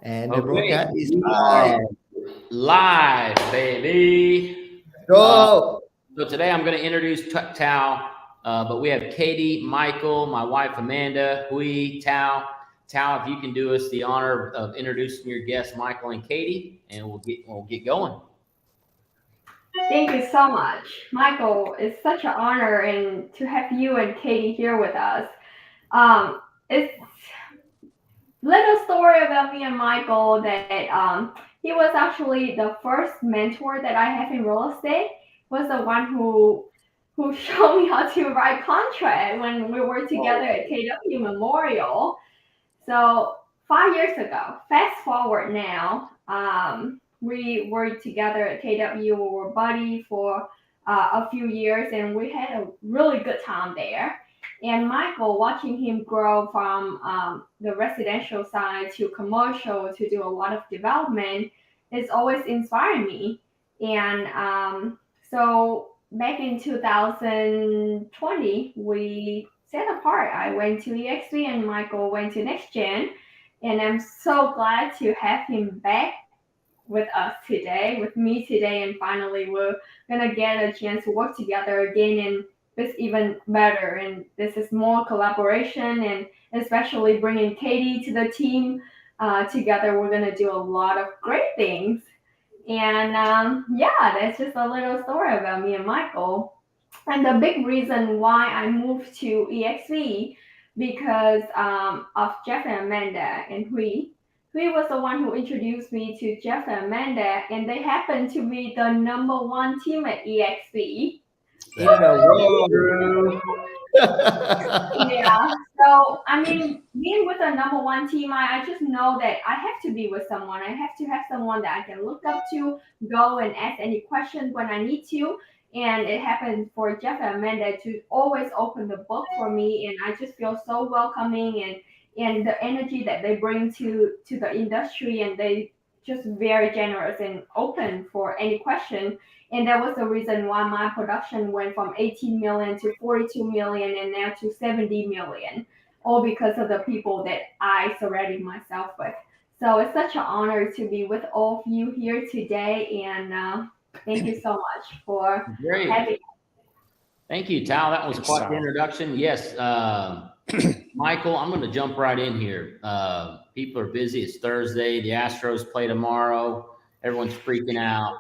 And the Okay, broadcast is we live. are live, baby. Go! So today I'm going to introduce Tao, but we have Katie, Michael, my wife Amanda, Hui, Tao. Tao, if you can do us the honor of introducing your guests, Michael and Katie, and we'll get going. Thank you so much, Michael. It's such an honor and to have you and Katie here with us. It's little story about me and Michael that he was actually the first mentor that I have in real estate. Was the one who showed me how to write contract when we were together at KW Memorial. So 5 years ago, fast forward now, we were together at KW. We were buddy for a few years, and we had a really good time there. And Michael, watching him grow from the residential side to commercial to do a lot of development, is always inspiring me. And so back in 2020, we set apart. I went to eXp and Michael went to Next Gen. And I'm so glad to have him back with us today, with me today. And finally, we're going to get a chance to work together again. And it's even better. And this is more collaboration and especially bringing Katie to the team together. We're going to do a lot of great things. And yeah, that's just a little story about me and Michael. And the big reason why I moved to eXp because of Jeff and Amanda and Hui. Hui was the one who introduced me to Jeff and Amanda, and they happen to be the number one team at eXp. Yeah. So I mean, being with a number one team, I just know that I have to be with someone. I have to have someone that I can look up to, go and ask any questions when I need to. And it happened for Jeff and Amanda to always open the book for me, and I just feel so welcoming and the energy that they bring to the industry, and they just very generous and open for any question. And that was the reason why my production went from 18 million to 42 million and now to 70 million, all because of the people that I surrounded myself with. So it's such an honor to be with all of you here today, and thank you so much for having me. Thank you, Tao. That was quite the introduction. Yes, Michael, I'm going to jump right in here. People are busy. It's Thursday. The Astros play tomorrow. Everyone's freaking out.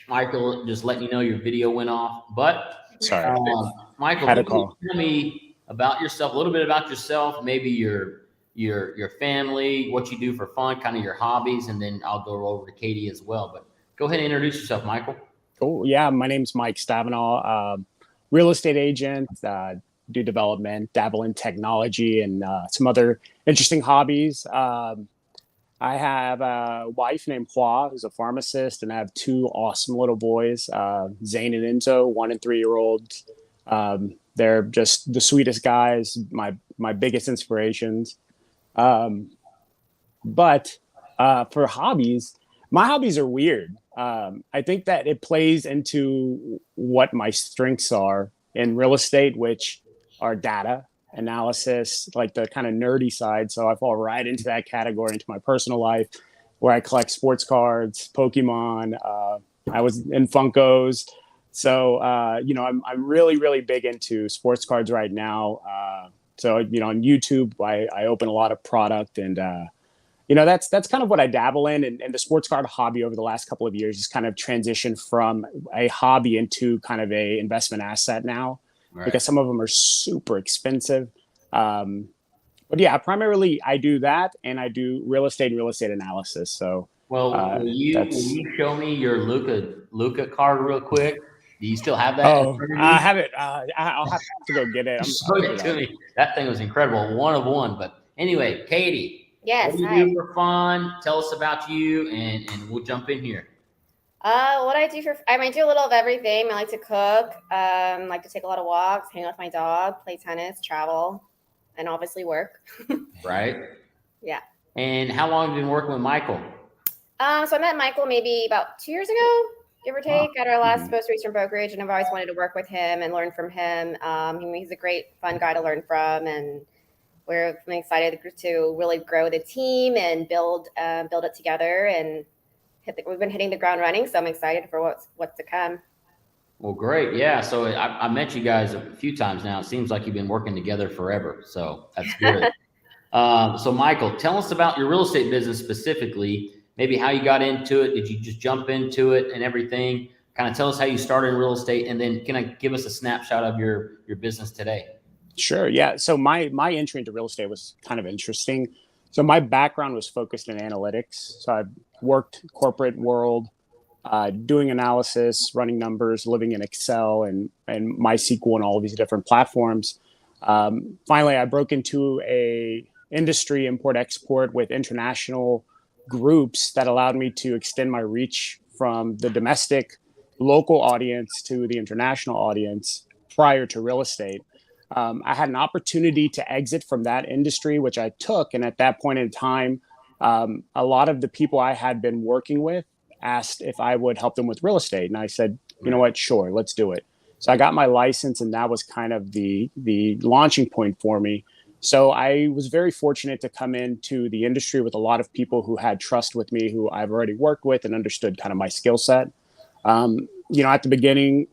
Michael, just letting you know your video went off. But sorry, Michael, had a call. Tell me about yourself, a little bit about yourself, maybe your family, what you do for fun, kind of your hobbies, and then I'll go over to Katie as well. But go ahead and introduce yourself, Michael. Oh yeah, my name's Mike Stavenall, real estate agent. Do development, dabble in technology, and some other interesting hobbies. I have a wife named Hua, who's a pharmacist, and I have two awesome little boys, Zane and Enzo, 1 and 3 year olds. They're just the sweetest guys, my biggest inspirations. But for hobbies, my hobbies are weird. I think that it plays into what my strengths are in real estate, which are data analysis, like the kind of nerdy side. So I fall right into that category, into my personal life, where I collect sports cards, Pokemon. I was in Funkos. So, I'm really, really big into sports cards right now. So, on YouTube, I open a lot of product, and, that's kind of what I dabble in. And the sports card hobby over the last couple of years has kind of transitioned from a hobby into kind of a investment asset now. Right. Because some of them are super expensive. But yeah, primarily I do that, and I do real estate analysis. So, will you show me your Luca card real quick? Do you still have that? Oh, I have it. I'll have to go get it. Show it to me. That thing was incredible. 1 of 1. But anyway, Katie. Yes. What do you do for fun? Tell us about you, and we'll jump in here. What I do I might do a little of everything. I like to cook, like to take a lot of walks, hang out with my dog, play tennis, travel, and obviously work. Right. Yeah. And how long have you been working with Michael? So I met Michael maybe about 2 years ago, give or take, at our last most recent brokerage, and I've always wanted to work with him and learn from him. He's a great, fun guy to learn from, and I'm excited to really grow the team and build it together, and we've been hitting the ground running. So I'm excited for what's to come. Well, great. Yeah. So I met you guys a few times now. It seems like you've been working together forever. So that's good. So Michael, tell us about your real estate business specifically, maybe how you got into it. Did you just jump into it and everything? Kind of tell us how you started in real estate, and then can I give us a snapshot of your business today? Sure. Yeah. So my entry into real estate was kind of interesting. So my background was focused in analytics. So I worked corporate world, doing analysis, running numbers, living in Excel and MySQL and all of these different platforms. Finally, I broke into a industry, import export, with international groups that allowed me to extend my reach from the domestic local audience to the international audience prior to real estate. I had an opportunity to exit from that industry, which I took. And at that point in time, a lot of the people I had been working with asked if I would help them with real estate. And I said, you know what, sure, let's do it. So I got my license, and that was kind of the launching point for me. So I was very fortunate to come into the industry with a lot of people who had trust with me, who I've already worked with and understood kind of my skill set. At the beginning,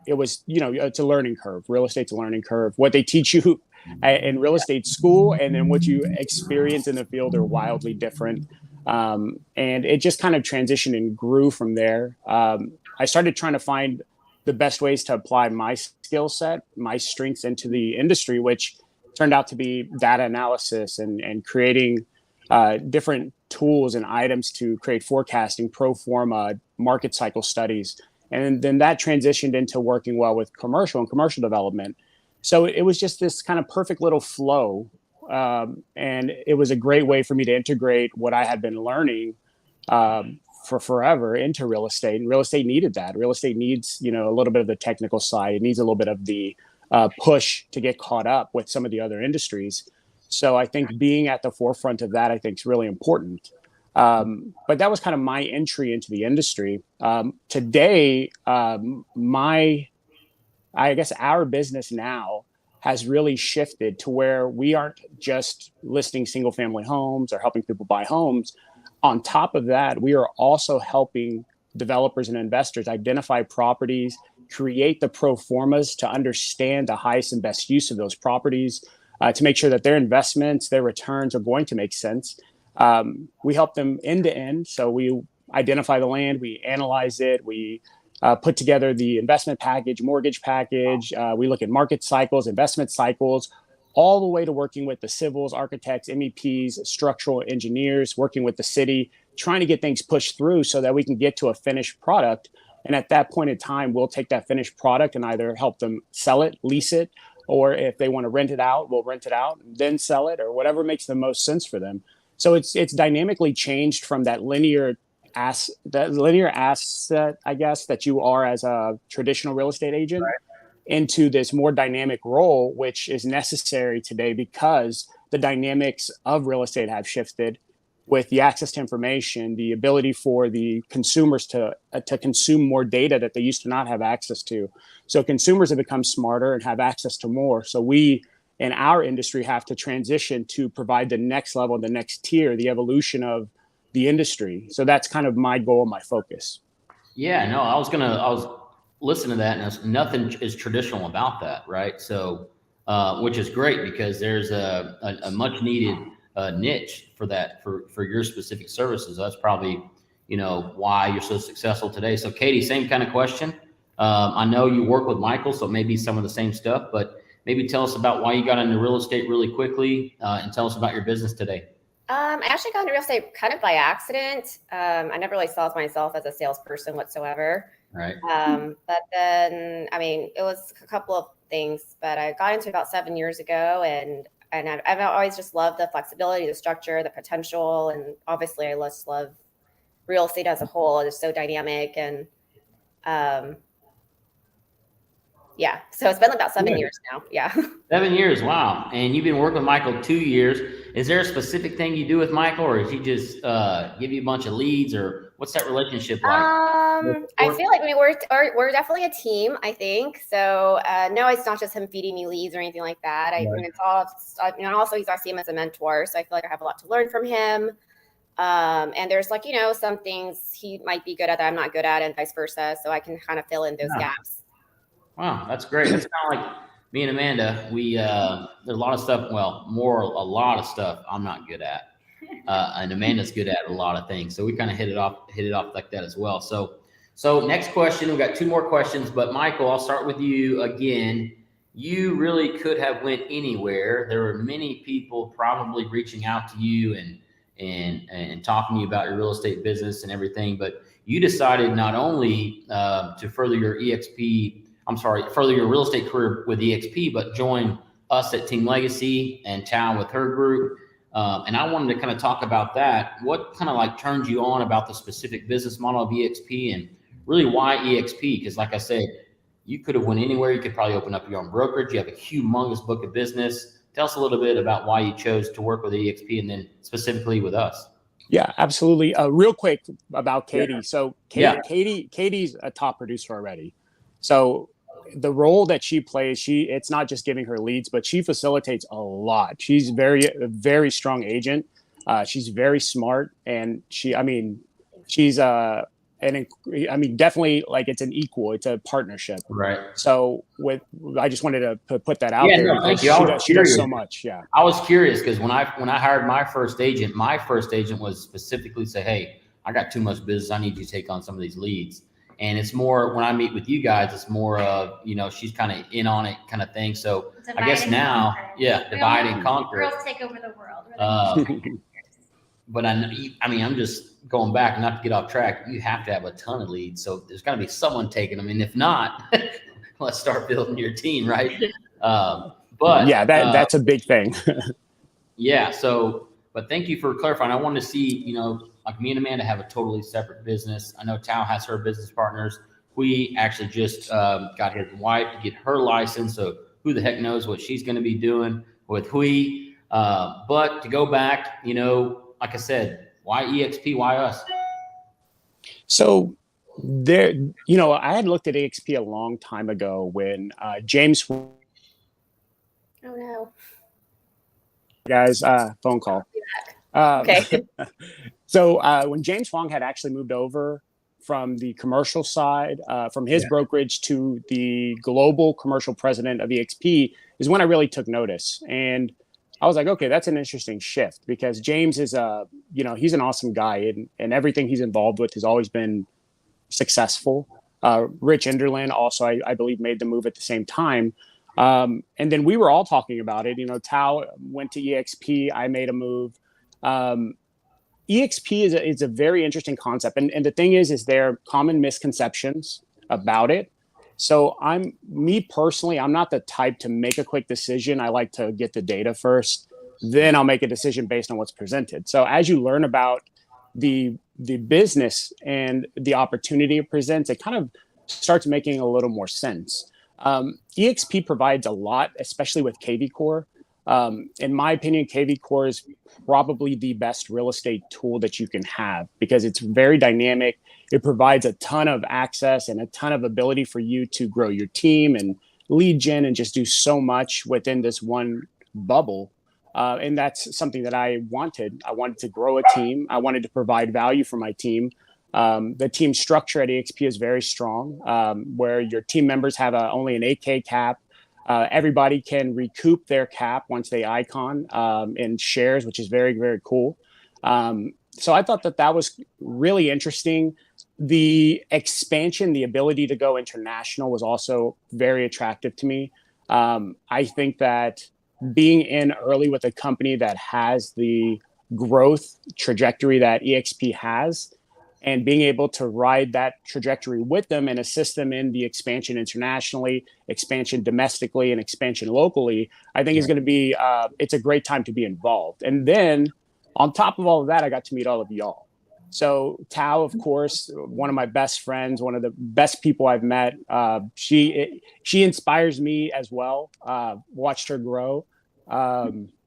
it was, it's a learning curve. Real estate's a learning curve. What they teach you in real estate school and then what you experience in the field are wildly different. And it just kind of transitioned and grew from there. I started trying to find the best ways to apply my skill set, my strengths into the industry, which turned out to be data analysis and creating different tools and items to create forecasting, pro forma, market cycle studies. And then that transitioned into working well with commercial and commercial development. So it was just this kind of perfect little flow. And it was a great way for me to integrate what I had been learning for forever into real estate. And real estate needed that. Real estate needs, a little bit of the technical side. It needs a little bit of the push to get caught up with some of the other industries. So I think being at the forefront of that, I think, is really important. But that was kind of my entry into the industry. Today, I guess our business now has really shifted to where we aren't just listing single family homes or helping people buy homes. On top of that, we are also helping developers and investors identify properties, create the pro formas to understand the highest and best use of those properties, to make sure that their investments, their returns are going to make sense. We help them end to end. So we identify the land, we analyze it, we put together the investment package, mortgage package. We look at market cycles, investment cycles, all the way to working with the civils, architects, MEPs, structural engineers, working with the city, trying to get things pushed through so that we can get to a finished product. And at that point in time, we'll take that finished product and either help them sell it, lease it, or if they want to rent it out, we'll rent it out, then sell it, or whatever makes the most sense for them. So it's dynamically changed from that linear asset, I guess, that you are as a traditional real estate agent, right, into this more dynamic role, which is necessary today because the dynamics of real estate have shifted with the access to information, the ability for the consumers to consume more data that they used to not have access to. So consumers have become smarter and have access to more. So we in our industry have to transition to provide the next level, the next tier, the evolution of the industry. So that's kind of my goal, my focus. Yeah, no, I was listening to that, and nothing is traditional about that, right? So, which is great because there's a much needed niche for that, for your specific services. That's probably, why you're so successful today. So Katy, same kind of question. I know you work with Michael, so maybe some of the same stuff, but maybe tell us about why you got into real estate really quickly, and tell us about your business today. I actually got into real estate kind of by accident. I never really saw myself as a salesperson whatsoever. Right. But then, it was a couple of things, but I got into it about 7 years ago, and I've always just loved the flexibility, the structure, the potential, and obviously I just love real estate as a whole. It's so dynamic, and yeah. So it's been about 7 years now. Yeah. 7 years. Wow. And you've been working with Michael 2 years. Is there a specific thing you do with Michael, or does he just give you a bunch of leads, or What's that relationship like? I feel like we're definitely a team. I think so. No, it's not just him feeding me leads or anything like that. I mean, it's all. Also, I see him as a mentor, so I feel like I have a lot to learn from him. And there's like some things he might be good at that I'm not good at, and vice versa. So I can kind of fill in those gaps. Wow, that's great. That's kind of like me and Amanda. We there's a lot of stuff. Well, a lot of stuff I'm not good at. And Amanda's good at a lot of things. So we kind of hit it off like that as well. So next question, we've got 2 more questions, but Micahel, I'll start with you again. You really could have went anywhere. There were many people probably reaching out to you and talking to you about your real estate business and everything, but you decided not only to further your real estate career with eXp, but join us at Team Legacy and Tao with her group. And I wanted to kind of talk about that. What kind of like turned you on about the specific business model of eXp, and really why eXp? Because like I said, you could have went anywhere. You could probably open up your own brokerage. You have a humongous book of business. Tell us a little bit about why you chose to work with eXp and then specifically with us. Yeah, absolutely. Real quick about Katy. Yeah. So Katy's a top producer already. So the role that she plays, it's not just giving her leads, but she facilitates a lot. She's a very strong agent. She's very smart, and she's definitely like it's an equal. It's a partnership. Right. So I just wanted to put that out there. No, thank you. She does so much. Yeah. I was curious because when I hired my first agent was specifically say, hey, I got too much business. I need you to take on some of these leads. And it's more when I meet with you guys, it's more of, she's kind of in on it kind of thing. So I guess now, divide and conquer. Girls take over the world. But I'm just going back, not to get off track. You have to have a ton of leads. So there's got to be someone taking them. And if not, let's start building your team, right? But yeah, that's a big thing. Yeah. So, but thank you for clarifying. I wanted to see, like me and Amanda have a totally separate business. I know Tao has her business partners. We actually just got his wife to get her license. So who the heck knows what she's going to be doing with Hui. But to go back, like I said, why eXp? Why us? So there, I had looked at eXp a long time ago when James. Oh no. Guys, phone call. Okay. So when James Huang had actually moved over from the commercial side, from his brokerage to the global commercial president of eXp, is when I really took notice. And I was like, okay, that's an interesting shift, because James is he's an awesome guy, and everything he's involved with has always been successful. Rich Enderlin also, I believe, made the move at the same time. And then we were all talking about it. Tao went to eXp. I made a move. eXp is a very interesting concept. And the thing is there are common misconceptions about it. So me personally, I'm not the type to make a quick decision. I like to get the data first, then I'll make a decision based on what's presented. So as you learn about the business and the opportunity it presents, it kind of starts making a little more sense. eXp provides a lot, especially with KV Core. In my opinion, KV Core is probably the best real estate tool that you can have, because it's very dynamic. It provides a ton of access and a ton of ability for you to grow your team and lead gen and just do so much within this one bubble. And that's something that I wanted. I wanted to grow a team. I wanted to provide value for my team. The team structure at eXp is very strong, where your team members have only an 8K cap. Everybody can recoup their cap once they icon in shares, which is very, very cool. So I thought that was really interesting. The expansion, the ability to go international was also very attractive to me. I think that being in early with a company that has the growth trajectory that eXp has, and being able to ride that trajectory with them and assist them in the expansion internationally, expansion domestically, and expansion locally, I think is going to be, it's a great time to be involved. And then on top of all of that, I got to meet all of y'all. So Tao, of course, one of my best friends, one of the best people I've met. She inspires me as well. Watched her grow.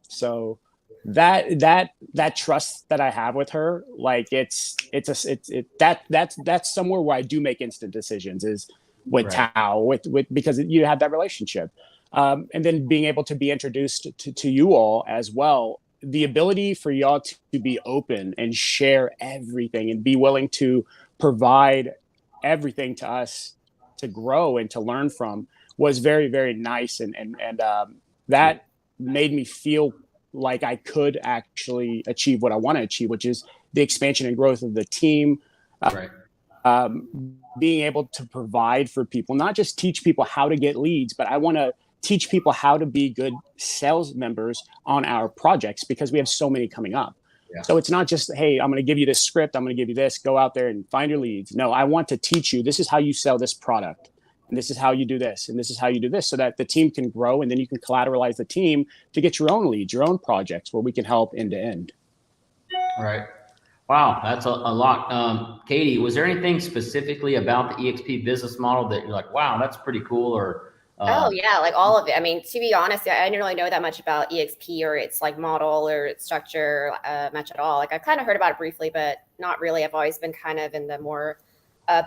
So that trust that I have with her, like that's somewhere where I do make instant decisions is with Right. Tao, with because you have that relationship. And then being able to be introduced to you all as well, the ability for y'all to be open and share everything and be willing to provide everything to us to grow and to learn from was very, very nice. And that made me feel like I could actually achieve what I want to achieve, which is the expansion and growth of the team. Right. Being able to provide for people, not just teach people how to get leads, but I want to teach people how to be good sales members on our projects because we have so many coming up. Yeah. So it's not just, hey, I'm going to give you this script. I'm going to give you this, go out there and find your leads. No, I want to teach you, this is how you sell this product. And this is how you do this. And this is how you do this so that the team can grow. And then you can collateralize the team to get your own leads, your own projects where we can help end to end. Right. Wow. That's a lot. Katy, was there anything specifically about the eXp business model that you're like, wow, that's pretty cool? Or oh yeah, like all of it. I mean, to be honest, I didn't really know that much about eXp or its like model or its structure much at all. Like I kind of heard about it briefly, but not really. I've always been kind of in the more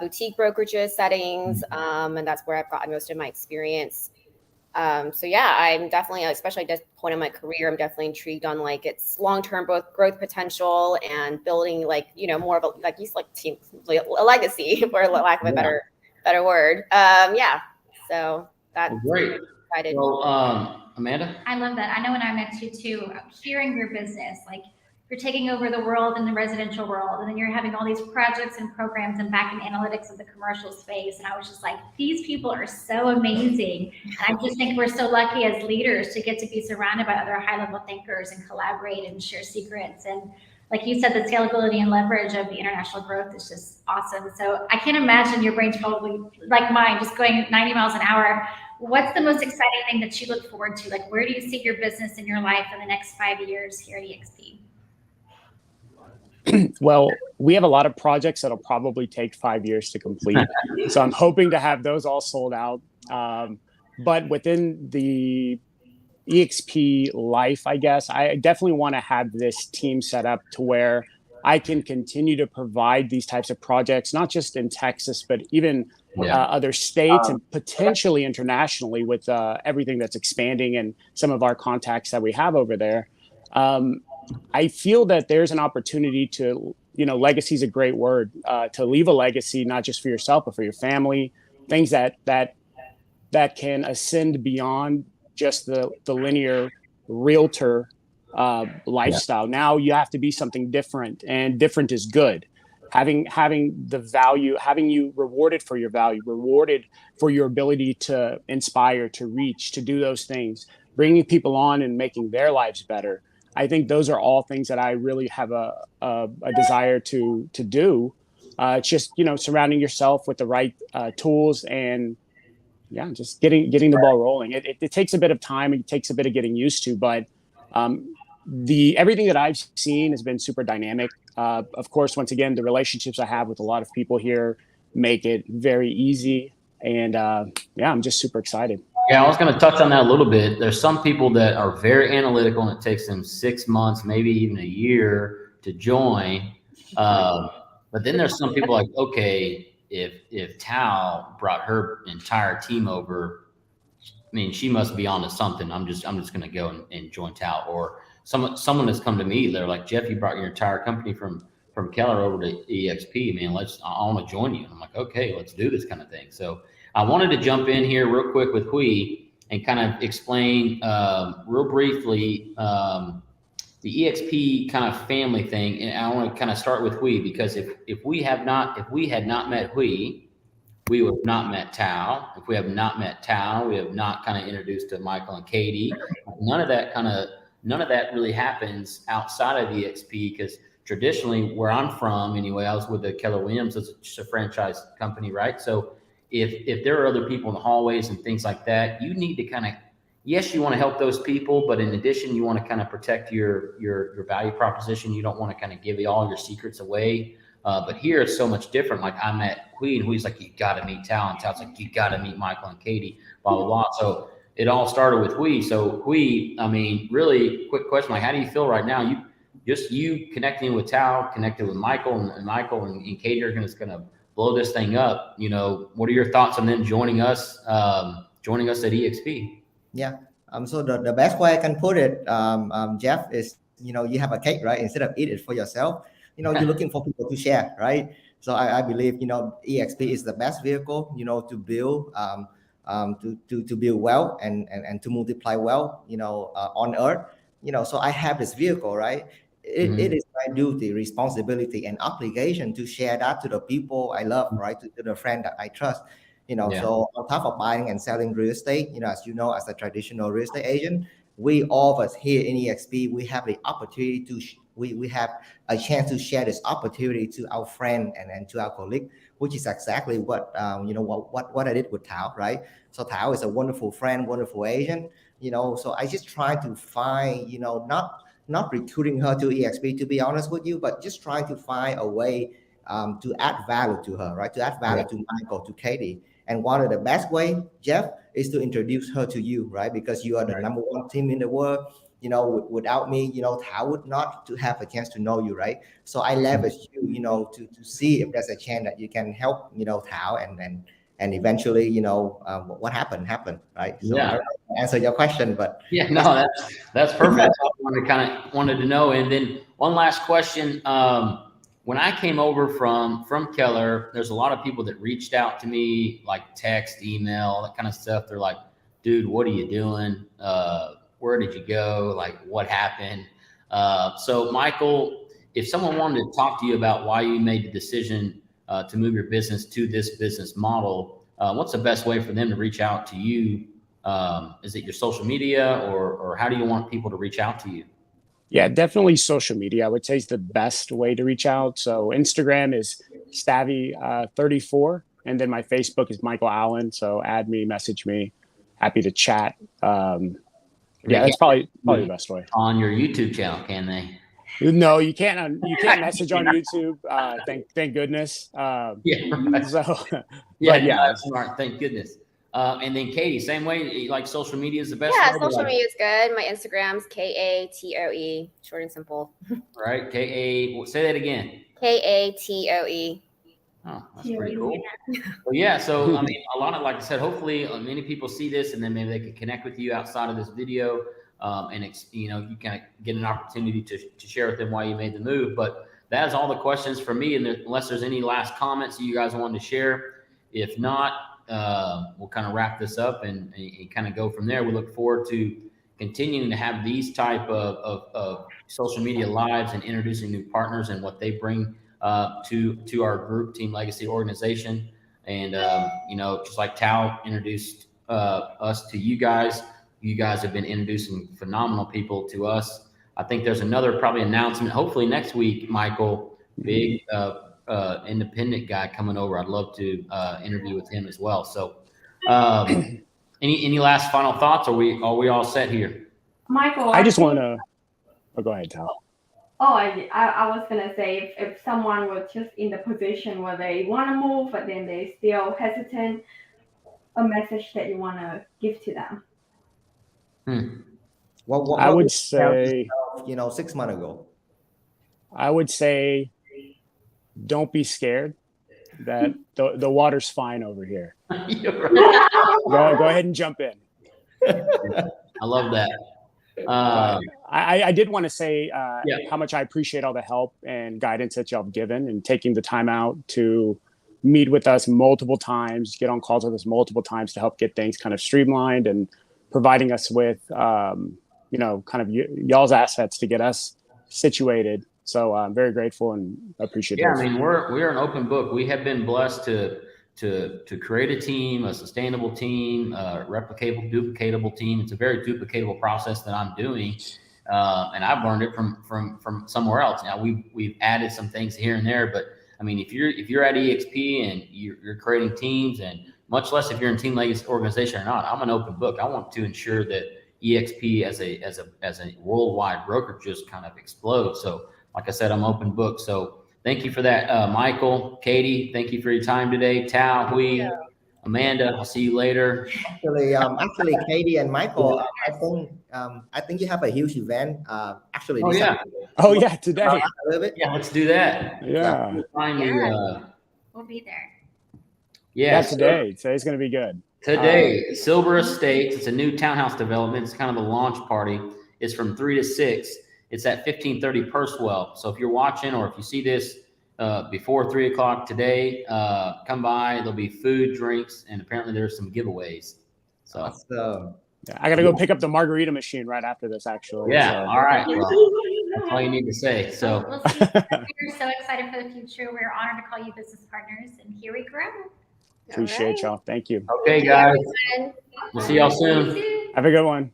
boutique brokerages settings, and that's where I've gotten most of my experience. So yeah, I'm definitely, especially at this point in my career, I'm definitely intrigued on like its long-term both growth potential and building like, you know, more of a, like you said, like team, like a legacy for lack of a better word. Yeah. So that's great. Excited. Well, Amanda? I love that. I know when I met you too, hearing your business, like you're taking over the world in the residential world, and then you're having all these projects and programs and back in analytics of the commercial space. And I was just like, these people are so amazing. And I just think we're so lucky as leaders to get to be surrounded by other high-level thinkers and collaborate and share secrets. And like you said, the scalability and leverage of the international growth is just awesome. So I can't imagine your brain's probably like mine, just going 90 miles an hour. What's the most exciting thing that you look forward to? Like, where do you see your business and your life in the next 5 years here at eXp? Well, we have a lot of projects that'll probably take 5 years to complete. So I'm hoping to have those all sold out. But within the eXp life, I guess, I definitely want to have this team set up to where I can continue to provide these types of projects, not just in Texas, but even other states and potentially internationally with everything that's expanding and some of our contacts that we have over there. I feel that there's an opportunity to, you know, legacy is a great word, to leave a legacy, not just for yourself, but for your family, things that can ascend beyond just the linear realtor lifestyle. Now you have to be something different, and different is good. Having the value, having you rewarded for your value, rewarded for your ability to inspire, to reach, to do those things, bringing people on and making their lives better. I think those are all things that I really have a desire to do. It's just, you know, surrounding yourself with the right tools and just getting the ball rolling. It takes a bit of time. It takes a bit of getting used to, but everything that I've seen has been super dynamic. Of course, once again, the relationships I have with a lot of people here make it very easy. And I'm just super excited. Yeah, I was going to touch on that a little bit. There's some people that are very analytical and it takes them 6 months, maybe even a year to join. But then there's some people like, okay, if Tao brought her entire team over, I mean, she must be onto something. I'm just going to go and join Tao. Or someone has come to me. They're like, Jeff, you brought your entire company from Keller over to eXp. Man, I want to join you. And I'm like, okay, let's do this kind of thing. So I wanted to jump in here real quick with Hui and kind of explain real briefly the eXp kind of family thing. And I want to kind of start with Hui, because if we had not met Hui, we would have not met Tao. If we have not met Tao, we have not kind of introduced to Micahel and Katy. None of that really happens outside of eXp, because traditionally, where I'm from anyway, I was with the Keller Williams as a franchise company, right? So if there are other people in the hallways and things like that, you need to kind of, yes, you want to help those people, but in addition, you want to kind of protect your value proposition. You don't want to kind of give all your secrets away. But here it's so much different. Like I met Hui, and Hui's like, you got to meet Tao, and Tao's like, you got to meet Micahel and Katy, blah, blah, blah. So it all started with Hui. So Hui, I mean, really quick question, like, how do you feel right now? You connecting with Tao, connected with Michael, and Michael and Katy are gonna blow this thing up. You know, what are your thoughts on them joining us at eXp? Yeah. So the best way I can put it, Jeff, is, you know, you have a cake, right? Instead of eat it for yourself, you know, you're looking for people to share, right? So I believe, you know, eXp is the best vehicle, you know, to build, to build well and to multiply well, you know, on earth, you know. So I have this vehicle, right? It is my duty, responsibility, and obligation to share that to the people I love, right? To the friend that I trust. You know, so on top of buying and selling real estate, you know, as a traditional real estate agent, we all of us here in eXp, we have the opportunity to, we have a chance to share this opportunity to our friend and to our colleague, which is exactly what, you know, what I did with Tao, right? So Tao is a wonderful friend, wonderful agent, you know, so I just try to find, you know, not recruiting her to eXp, to be honest with you, but just trying to find a way to add value to her, right? To add value to Michael, to Katy. And one of the best way, Jeff, is to introduce her to you, right? Because you are the number one team in the world. You know, without me, you know, Tao would not to have a chance to know you, right? So I leverage you, you know, to see if there's a chance that you can help, you know, Tao, and eventually, you know, what happened, right? So I answer your question, but no, that's perfect. That's all I wanted to know. And then one last question. When I came over from Keller, there's a lot of people that reached out to me, like text, email, that kind of stuff. They're like, dude, what are you doing? Where did you go? Like, what happened? So Michael, if someone wanted to talk to you about why you made the decision to move your business to this business model, what's the best way for them to reach out to you? Is it your social media, or how do you want people to reach out to you? Yeah, definitely social media, I would say, is the best way to reach out. So Instagram is Stavvy34, and then my Facebook is Micahel Allen. So add me, message me, happy to chat. Yeah, that's probably the best way. On your YouTube channel, can they? No, you can't. You can't message on YouTube. Thank goodness. So, that's smart. Thank goodness. And then Katy, same way, like social media is the best. Yeah, social media is good. My Instagram's KATOE, short and simple. Right, say that again. KATOE. Oh, that's pretty cool. Well, yeah, so I mean, a lot of, like I said, hopefully many people see this, and then maybe they can connect with you outside of this video, and you know, you kind of get an opportunity to share with them why you made the move. But that is all the questions for me, and unless there's any last comments you guys wanted to share. If not, we'll kind of wrap this up and kind of go from there. We look forward to continuing to have these type of social media lives and introducing new partners and what they bring to our group, Team Legacy organization. And you know, just like Tao introduced us to you guys have been introducing phenomenal people to us. I think there's another probably announcement, hopefully next week, Michael, big independent guy coming over. I'd love to interview with him as well. So any last final thoughts? Are we all set here? Michael, I just want to go ahead, Tal. Oh, I was gonna say, if someone was just in the position where they want to move but then they still hesitant, a message that you want to give to them. What I would say, you know, 6 months ago, I would say, don't be scared. That the water's fine over here. Go ahead and jump in. I love that. I did want to say how much I appreciate all the help and guidance that y'all have given, and taking the time out to meet with us multiple times, get on calls with us multiple times to help get things kind of streamlined, and providing us with you know, kind of y'all's assets to get us situated. So I'm very grateful and appreciative. Yeah, I mean, we're an open book. We have been blessed to create a team, a sustainable team, replicable, duplicatable team. It's a very duplicatable process that I'm doing, and I've learned it from somewhere else. Now we've added some things here and there, but I mean, if you're at eXp and you're creating teams, and much less if you're in Team Legacy organization or not, I'm an open book. I want to ensure that eXp as a worldwide broker just kind of explodes. So, like I said, I'm open book. So thank you for that, Michael, Katy. Thank you for your time today. Tao, Hui, Amanda, I'll see you later. Actually, Katie and Michael, I think you have a huge event. Actually, Oh this yeah, Oh yeah, today. a little bit. yeah. Let's do that. Yeah. Find the We'll be there. Yeah, so today's gonna be good. today, Silver Estates. It's a new townhouse development. It's kind of a launch party. It's from 3 to 6. It's at 1530 Purswell. So if you're watching or if you see this before 3 o'clock today, come by. There'll be food, drinks, and apparently there's some giveaways. So Awesome. Yeah, I gotta go pick up the margarita machine right after this, actually. yeah, so. all right. Well, that's all you need to say. So We'll see. We're so excited for the future. We're honored to call you business partners, and here we grow. Appreciate y'all. Thank you. okay, Thank you, guys. everyone. We'll see y'all soon. See you soon. Have a good one.